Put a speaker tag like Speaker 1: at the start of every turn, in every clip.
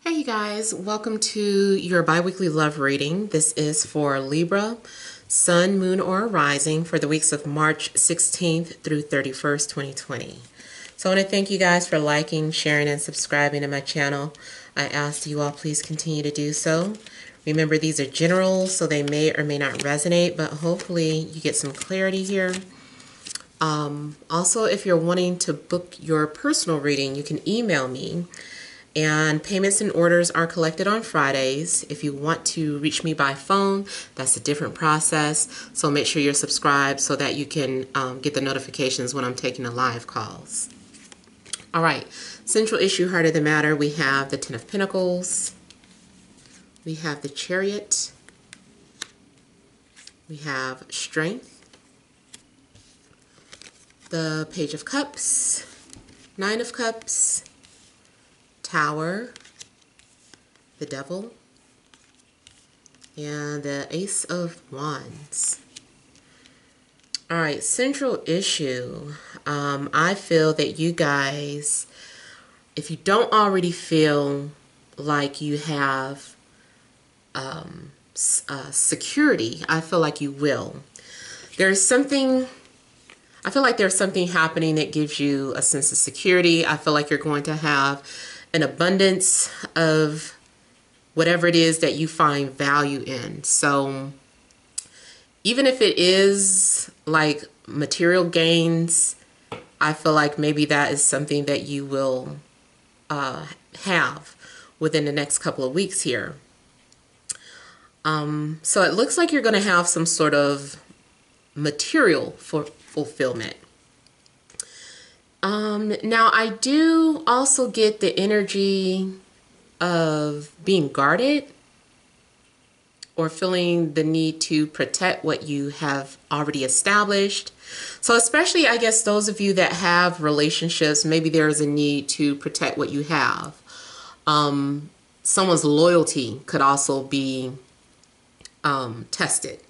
Speaker 1: Hey you guys, welcome to your bi-weekly love reading. This is for Libra, Sun, Moon, or Rising for the weeks of March 16th through 31st, 2020. So I want to thank you guys for liking, sharing, and subscribing to my channel. I ask you all please continue to do so. Remember, these are general, so they may or may not resonate, but hopefully you get some clarity here. Also, if you're wanting to book your personal reading, you can email me. And payments and orders are collected on Fridays. If you want to reach me by phone, that's a different process. So make sure you're subscribed so that you can get the notifications when I'm taking the live calls. All right, central issue, heart of the matter. We have the Ten of Pentacles. We have the Chariot. We have Strength. The Page of Cups. Nine of Cups. Tower, the Devil, and the Ace of Wands. All right, central issue. I feel that you guys, if you don't already feel like you have security, I feel like you will. I feel like there's something happening that gives you a sense of security. I feel like you're going to have an abundance of whatever it is that you find value in. So even if it is like material gains, I feel like maybe that is something that you will have within the next couple of weeks here. So it looks like you're going to have some sort of material for fulfillment. Now I do also get the energy of being guarded or feeling the need to protect what you have already established. So especially, I guess, those of you that have relationships, maybe there's a need to protect what you have. Someone's loyalty could also be tested.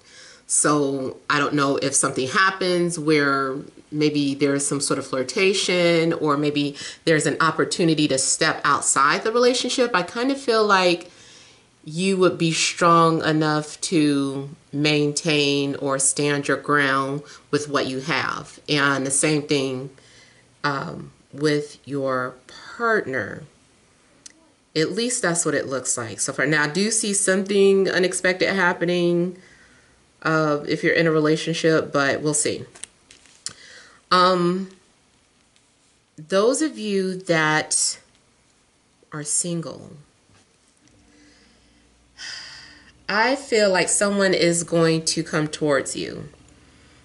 Speaker 1: So I don't know if something happens where maybe there's some sort of flirtation, or maybe there's an opportunity to step outside the relationship. I kind of feel like you would be strong enough to maintain or stand your ground with what you have. And the same thing with your partner. At least that's what it looks like. So for now, I do see something unexpected happening if you're in a relationship, but we'll see. Those of you that are single, I feel like someone is going to come towards you.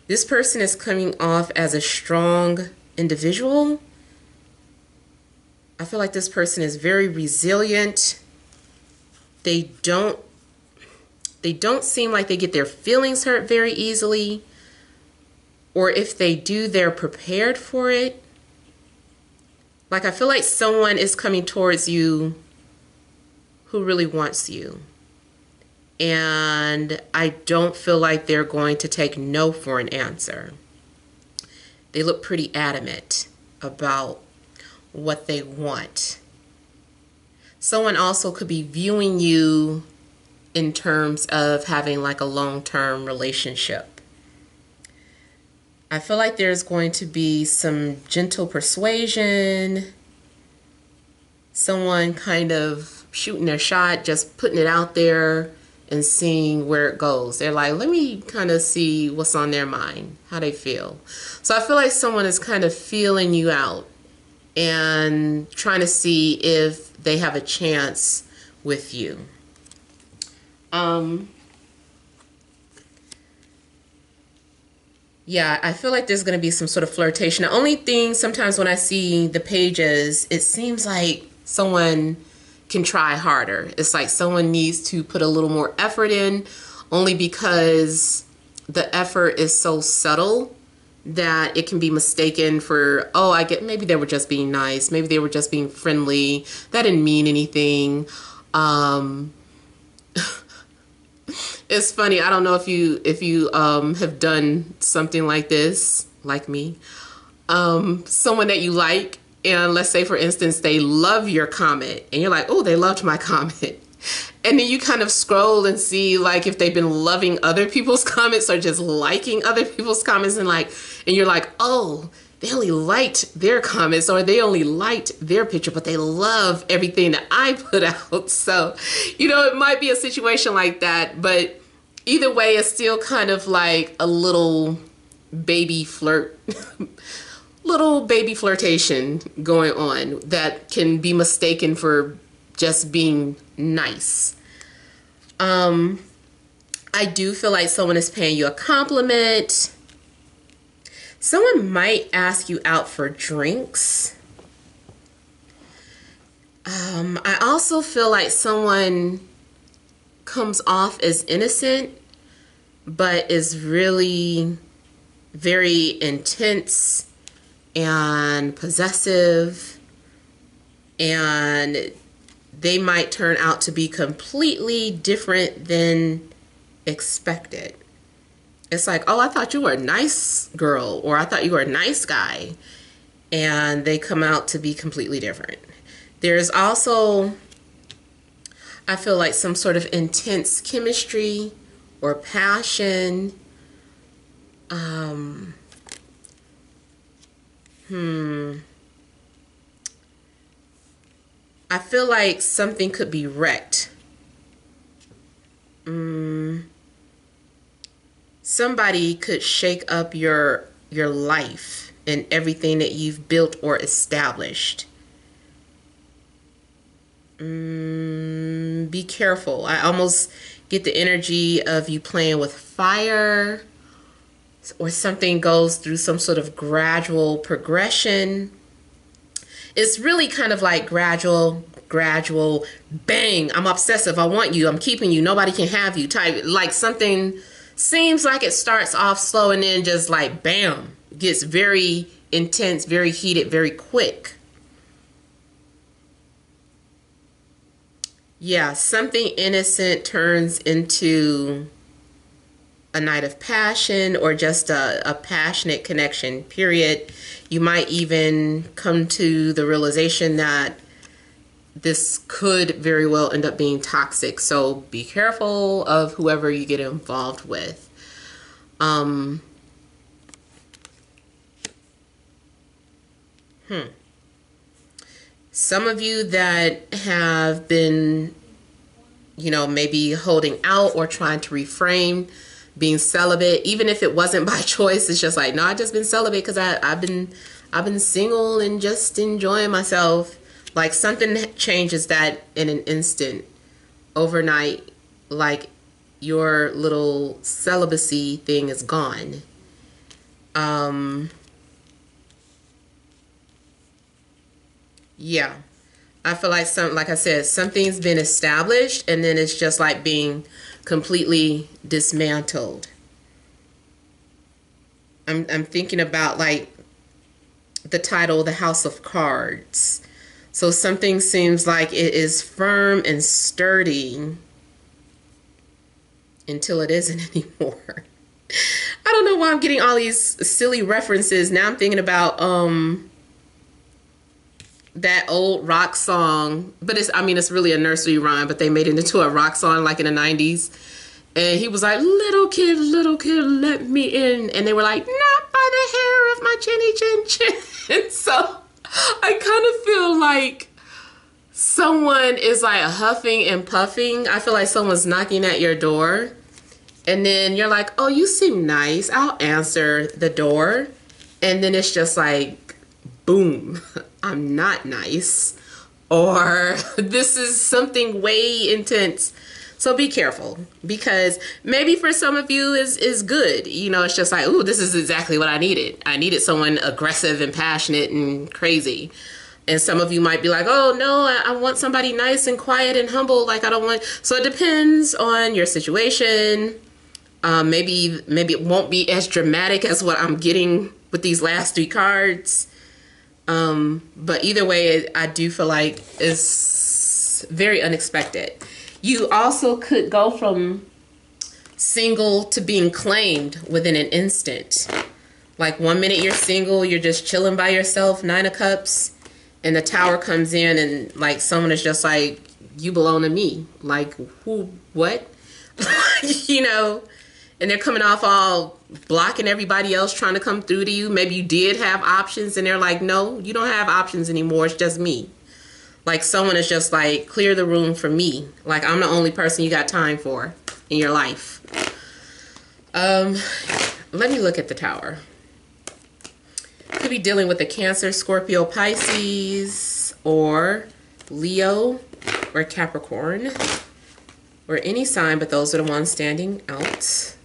Speaker 1: This person is coming off as a strong individual. I feel like this person is very resilient. They don't seem like they get their feelings hurt very easily. Or if they do, they're prepared for it. Like, I feel like someone is coming towards you who really wants you. And I don't feel like they're going to take no for an answer. They look pretty adamant about what they want. Someone also could be viewing you in terms of having like a long-term relationship. I feel like there's going to be some gentle persuasion, someone kind of shooting their shot, just putting it out there and seeing where it goes. They're like, let me kind of see what's on their mind, how they feel. So I feel like someone is kind of feeling you out and trying to see if they have a chance with you. Yeah, I feel like there's going to be some sort of flirtation. The only thing, sometimes when I see the pages, it seems like someone can try harder. It's like someone needs to put a little more effort in, only because the effort is so subtle that it can be mistaken for, oh, I get, maybe they were just being nice. Maybe they were just being friendly. That didn't mean anything. It's funny. I don't know if you have done something like this, like me. Someone that you like, and let's say, for instance, they love your comment and you're like, oh, they loved my comment. And then you kind of scroll and see like if they've been loving other people's comments or just liking other people's comments, and you're like, oh, they only liked their comments or they only liked their picture, but they love everything that I put out. So, it might be a situation like that, but either way, it's still kind of like a little baby flirtation going on that can be mistaken for just being nice. I do feel like someone is paying you a compliment. Someone might ask you out for drinks. I also feel like someone comes off as innocent, but is really very intense and possessive, and they might turn out to be completely different than expected. It's like, oh, I thought you were a nice girl, or I thought you were a nice guy, and they come out to be completely different. There's also, I feel like, some sort of intense chemistry or passion. I feel like something could be wrecked. Somebody could shake up your life and everything that you've built or established. Be careful. I almost get the energy of you playing with fire, or something goes through some sort of gradual progression. It's really kind of like gradual, bang, I'm obsessive, I want you, I'm keeping you, nobody can have you type. Like something seems like it starts off slow and then just like bam, gets very intense, very heated, very quick. Yeah, something innocent turns into a night of passion, or just a passionate connection, period. You might even come to the realization that this could very well end up being toxic. So be careful of whoever you get involved with. Some of you that have been, maybe holding out or trying to refrain being celibate, even if it wasn't by choice, it's just like, no, I've just been celibate because I've been single and just enjoying myself. Like something changes that in an instant, overnight, like your little celibacy thing is gone. Yeah, I feel like like I said, something's been established and then it's just like being completely dismantled. I'm thinking about like the title, The House of Cards. So something seems like it is firm and sturdy until it isn't anymore. I don't know why I'm getting all these silly references. Now I'm thinking about that old rock song, but it's really a nursery rhyme, but they made it into a rock song like in the 90s. And he was like, little kid, let me in. And they were like, not by the hair of my chinny chin chin. And so I kind of feel like someone is like huffing and puffing. I feel like someone's knocking at your door. And then you're like, oh, you seem nice, I'll answer the door. And then it's just like, boom, I'm not nice. Or this is something way intense. So be careful, because maybe for some of you is good. It's just like, ooh, this is exactly what I needed. I needed someone aggressive and passionate and crazy. And some of you might be like, oh no, I want somebody nice and quiet and humble. Like I don't want. So it depends on your situation. Maybe it won't be as dramatic as what I'm getting with these last 3 cards. But either way, I do feel like it's very unexpected. You also could go from single to being claimed within an instant. Like 1 minute you're single, you're just chilling by yourself, 9 of Cups. And the Tower comes in and like someone is just like, you belong to me. Like, who, what? You know, and they're coming off all blocking everybody else trying to come through to you. Maybe you did have options and they're like, no, you don't have options anymore. It's just me. Like someone is just like, clear the room for me. Like I'm the only person you got time for in your life. Let me look at the Tower. Could be dealing with a Cancer, Scorpio, Pisces, or Leo, or Capricorn, or any sign, but those are the ones standing out.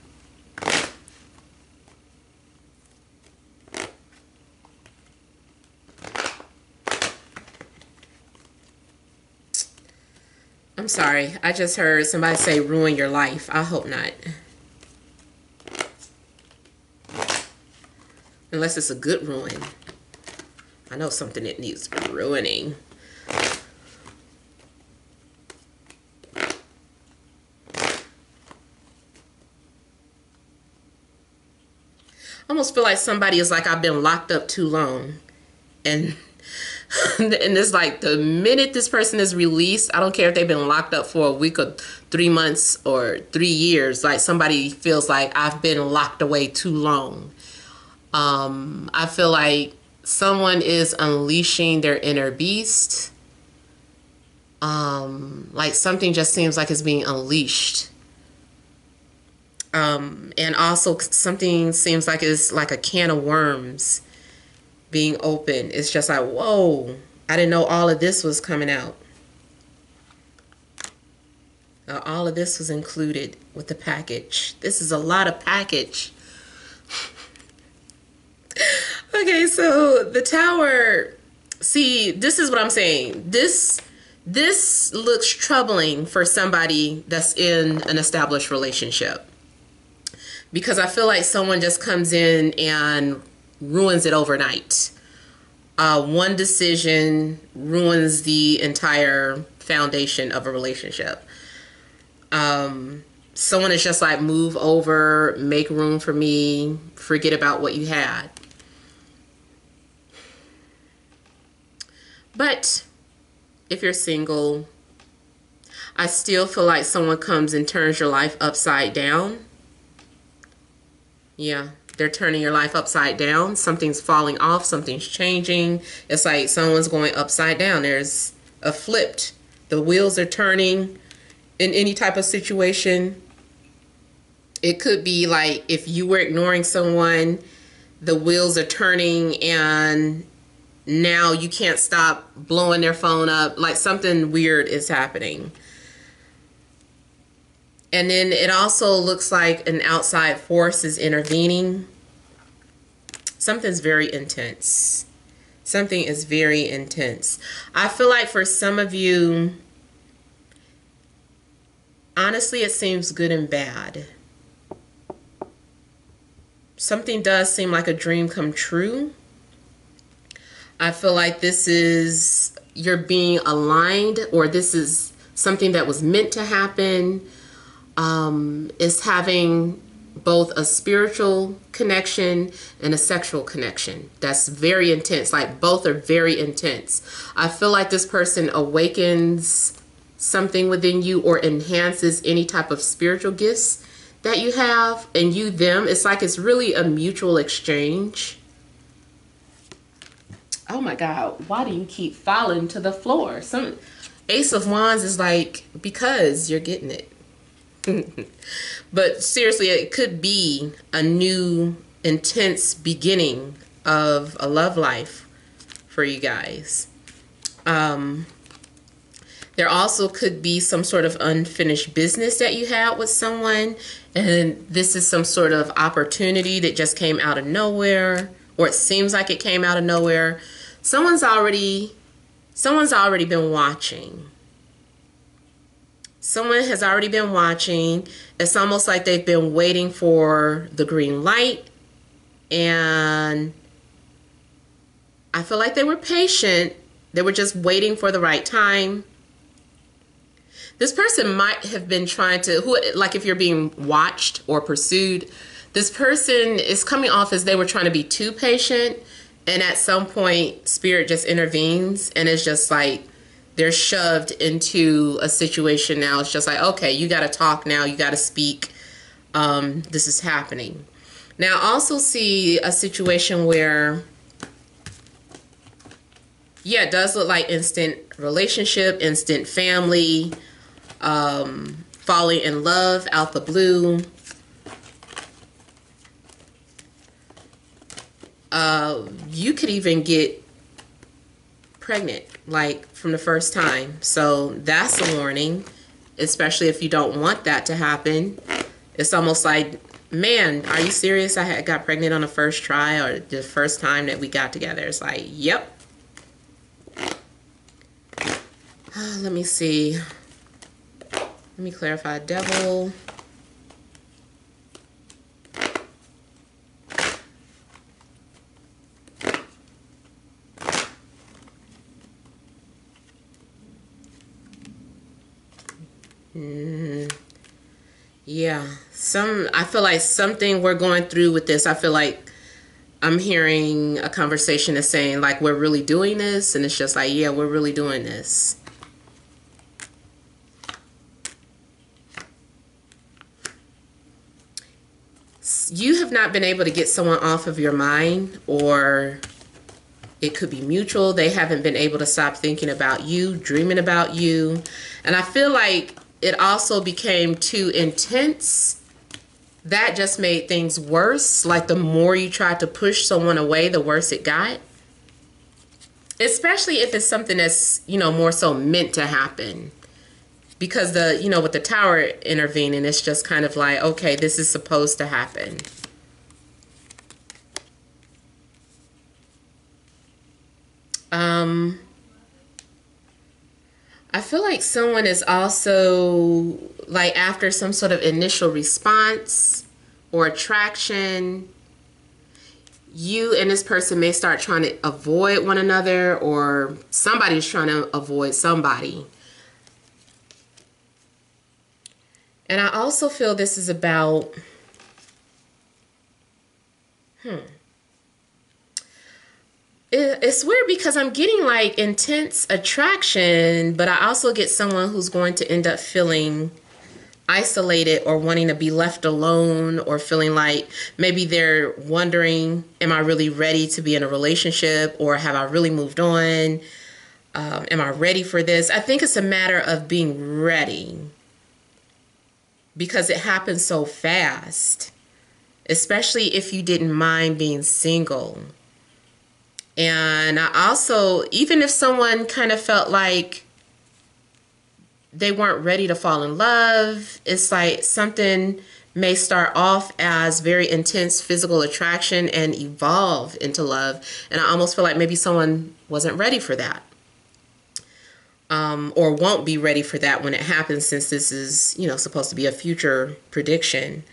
Speaker 1: I'm sorry, I just heard somebody say ruin your life. I hope not. Unless it's a good ruin. I know something that needs ruining. I almost feel like somebody is like, I've been locked up too long. And it's like the minute this person is released, I don't care if they've been locked up for a week or 3 months or 3 years, like somebody feels like I've been locked away too long. I feel like someone is unleashing their inner beast. Like something just seems like it's being unleashed. And also something seems like it's like a can of worms being open. It's just like, whoa, I didn't know all of this was coming out. All of this was included with the package. This is a lot of package. Okay, so the Tower, see, this is what I'm saying. This looks troubling for somebody that's in an established relationship. Because I feel like someone just comes in and ruins it overnight. One decision ruins the entire foundation of a relationship. Someone is just like, move over, make room for me, forget about what you had. But if you're single, I still feel like someone comes and turns your life upside down. Yeah, they're turning your life upside down. Something's falling off, something's changing. It's like someone's going upside down. There's a flipped. The wheels are turning in any type of situation. It could be like if you were ignoring someone, the wheels are turning and now you can't stop blowing their phone up. Like something weird is happening. And then it also looks like an outside force is intervening. Something's very intense. Something is very intense. I feel like for some of you, honestly, it seems good and bad. Something does seem like a dream come true. I feel like this is, you're being aligned, or this is something that was meant to happen. Is having both a spiritual connection and a sexual connection. That's very intense. Like both are very intense. I feel like this person awakens something within you or enhances any type of spiritual gifts that you have, and you them. It's like it's really a mutual exchange. Oh my God, why do you keep falling to the floor? Some Ace of Wands is like, because you're getting it. But seriously, it could be a new intense beginning of a love life for you guys. There also could be some sort of unfinished business that you had with someone, and this is some sort of opportunity that just came out of nowhere, or it seems like it came out of nowhere. Someone's already been watching. Someone has already been watching. It's almost like they've been waiting for the green light. And I feel like they were patient. They were just waiting for the right time. This person might have been trying to, like if you're being watched or pursued, this person is coming off as they were trying to be too patient. And at some point, spirit just intervenes, and it's just like they're shoved into a situation now. It's just like, okay, you got to talk now. You got to speak. This is happening. Now, I also see a situation where, yeah, it does look like instant relationship, instant family, falling in love out the blue. You could even get pregnant, like from the first time. So that's a warning, especially if you don't want that to happen. It's almost like, man, are you serious? I got pregnant on the first try, or the first time that we got together. It's like, yep. Let me see. Let me clarify. Devil. Yeah, I feel like something we're going through with this. I feel like I'm hearing a conversation that's saying like, we're really doing this, and it's just like, yeah, we're really doing this. You have not been able to get someone off of your mind, or it could be mutual. They haven't been able to stop thinking about you, dreaming about you. And I feel like it also became too intense. That just made things worse. Like the more you tried to push someone away, the worse it got. Especially if it's something that's, you know, more so meant to happen. Because with the tower intervening, it's just kind of like, okay, this is supposed to happen. I feel like someone is also, like, after some sort of initial response or attraction, you and this person may start trying to avoid one another, or somebody's trying to avoid somebody. And I also feel this is about, It's weird because I'm getting like intense attraction, but I also get someone who's going to end up feeling isolated or wanting to be left alone, or feeling like maybe they're wondering, am I really ready to be in a relationship, or have I really moved on? Am I ready for this? I think it's a matter of being ready, because it happens so fast, especially if you didn't mind being single. And I also, even if someone kind of felt like they weren't ready to fall in love, it's like something may start off as very intense physical attraction and evolve into love. And I almost feel like maybe someone wasn't ready for that, or won't be ready for that when it happens, since this is, supposed to be a future prediction.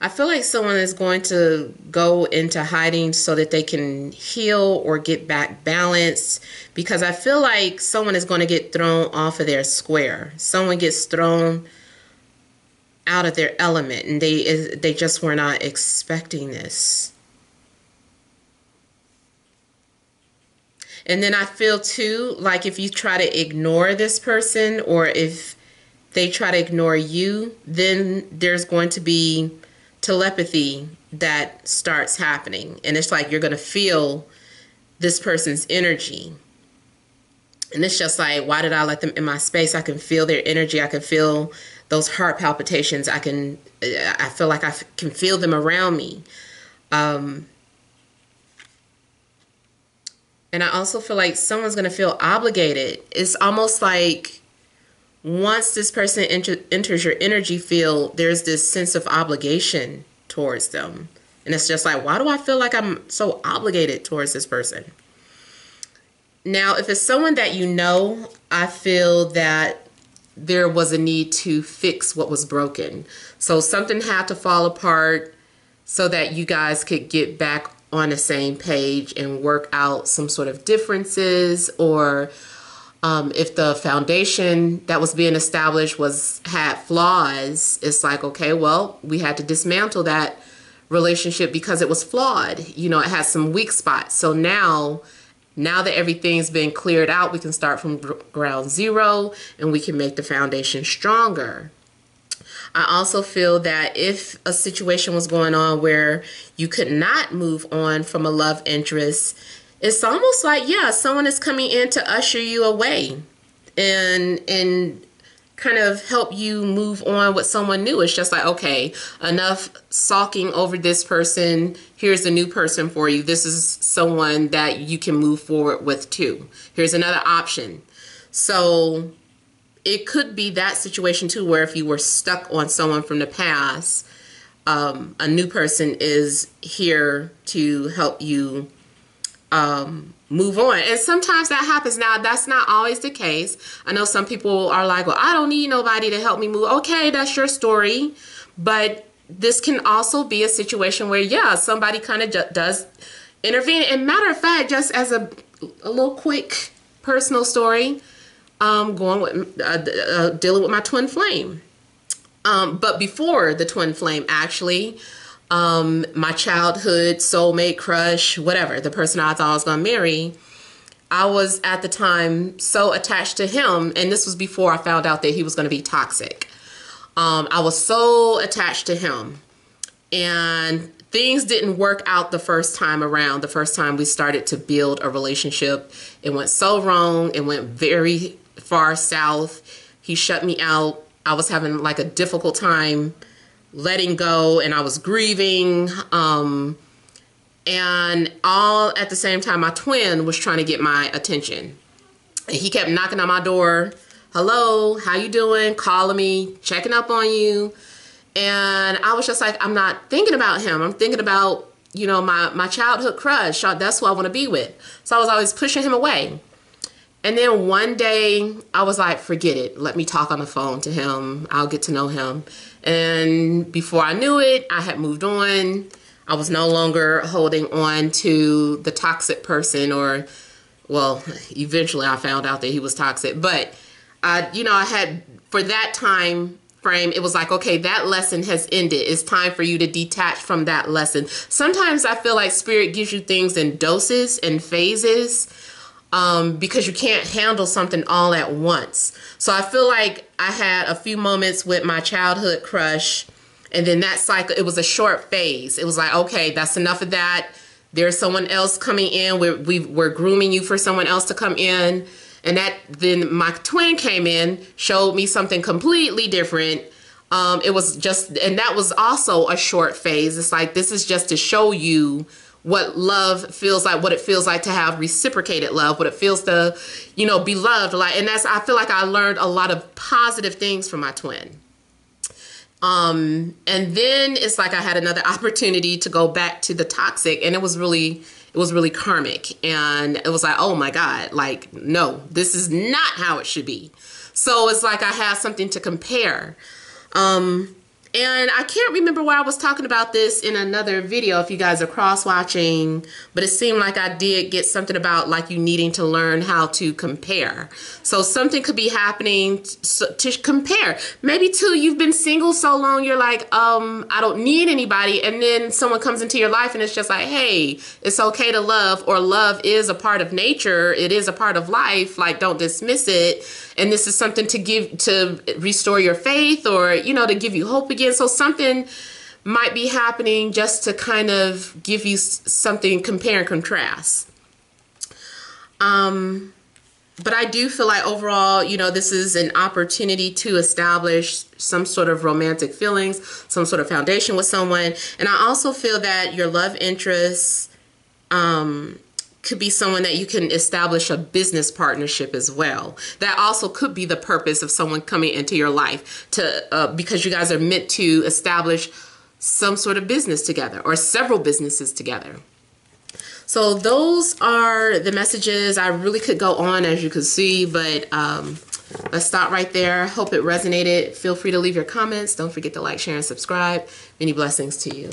Speaker 1: I feel like someone is going to go into hiding so that they can heal or get back balance, because I feel like someone is going to get thrown off of their square. Someone gets thrown out of their element, and they just were not expecting this. And then I feel too, like if you try to ignore this person, or if they try to ignore you, then there's going to be telepathy that starts happening, and it's like you're going to feel this person's energy, and it's just like, why did I let them in my space? I can feel their energy. I can feel those heart palpitations. I feel like I can feel them around me. And I also feel like someone's going to feel obligated. It's almost like once this person enters your energy field, there's this sense of obligation towards them. And it's just like, why do I feel like I'm so obligated towards this person? Now, if it's someone that you know, I feel that there was a need to fix what was broken. So something had to fall apart so that you guys could get back on the same page and work out some sort of differences, or if the foundation that was being established had flaws, it's like, okay, well, we had to dismantle that relationship because it was flawed. You know, it has some weak spots. So now that everything's been cleared out, we can start from ground zero and we can make the foundation stronger. I also feel that if a situation was going on where you could not move on from a love interest, it's almost like, yeah, someone is coming in to usher you away and kind of help you move on with someone new. It's just like, okay, enough sulking over this person. Here's a new person for you. This is someone that you can move forward with too. Here's another option. So it could be that situation too, where if you were stuck on someone from the past, a new person is here to help you move on. And sometimes that happens. Now, that's not always the case. I know some people are like, well, I don't need nobody to help me move. Okay, that's your story. But this can also be a situation where, yeah, somebody kind of does intervene. And matter of fact, just as a little quick personal story, going with dealing with my twin flame. But before the twin flame, actually, my childhood soulmate, crush, whatever, the person I thought I was going to marry, I was at the time so attached to him, and this was before I found out that he was going to be toxic. I was so attached to him, and things didn't work out the first time around. The first time we started to build a relationship, it went so wrong. It went very far south. He shut me out. I was having like a difficult time letting go, and I was grieving. And all at the same time, my twin was trying to get my attention. And he kept knocking on my door. Hello, how you doing? Calling me, checking up on you. And I was just like, I'm not thinking about him. I'm thinking about, you know, my childhood crush. That's who I want to be with. So I was always pushing him away. And then one day I was like, forget it. Let me talk on the phone to him. I'll get to know him. And before I knew it, I had moved on. I was no longer holding on to the toxic person, or, well, eventually I found out that he was toxic. But, you know, I had, for that time frame, it was like, okay, that lesson has ended. It's time for you to detach from that lesson. Sometimes I feel like spirit gives you things in doses and phases, because you can't handle something all at once. So I feel like I had a few moments with my childhood crush, and then that cycle, it was a short phase. It was like, okay, that's enough of that. There's someone else coming in. We're grooming you for someone else to come in. And then my twin came in, showed me something completely different. It was just, and that was also a short phase. It's like, this is just to show you what love feels like, what it feels like to have reciprocated love, what it feels to, you know, be loved. Like, and I feel like I learned a lot of positive things from my twin. And then it's like I had another opportunity to go back to the toxic, and it was really karmic. And it was like, oh my God, like, no, this is not how it should be. So it's like I have something to compare. And I can't remember where I was talking about this in another video, if you guys are cross-watching, but it seemed like I did get something about like you needing to learn how to compare. So something could be happening to compare. Maybe too, you've been single so long, you're like, I don't need anybody. And then someone comes into your life and it's just like, hey, it's okay to love, or love is a part of nature. It is a part of life. Like, don't dismiss it. And this is something to restore your faith, or, you know, to give you hope again. So something might be happening just to kind of give you something, compare and contrast. But I do feel like overall, you know, this is an opportunity to establish some sort of romantic feelings, some sort of foundation with someone. And I also feel that your love interest could be someone that you can establish a business partnership as well. That also could be the purpose of someone coming into your life, to because you guys are meant to establish some sort of business together, or several businesses together. So those are the messages. I really could go on, as you can see, but let's stop right there. Hope it resonated. Feel free to leave your comments. Don't forget to like, share, and subscribe. Many blessings to you.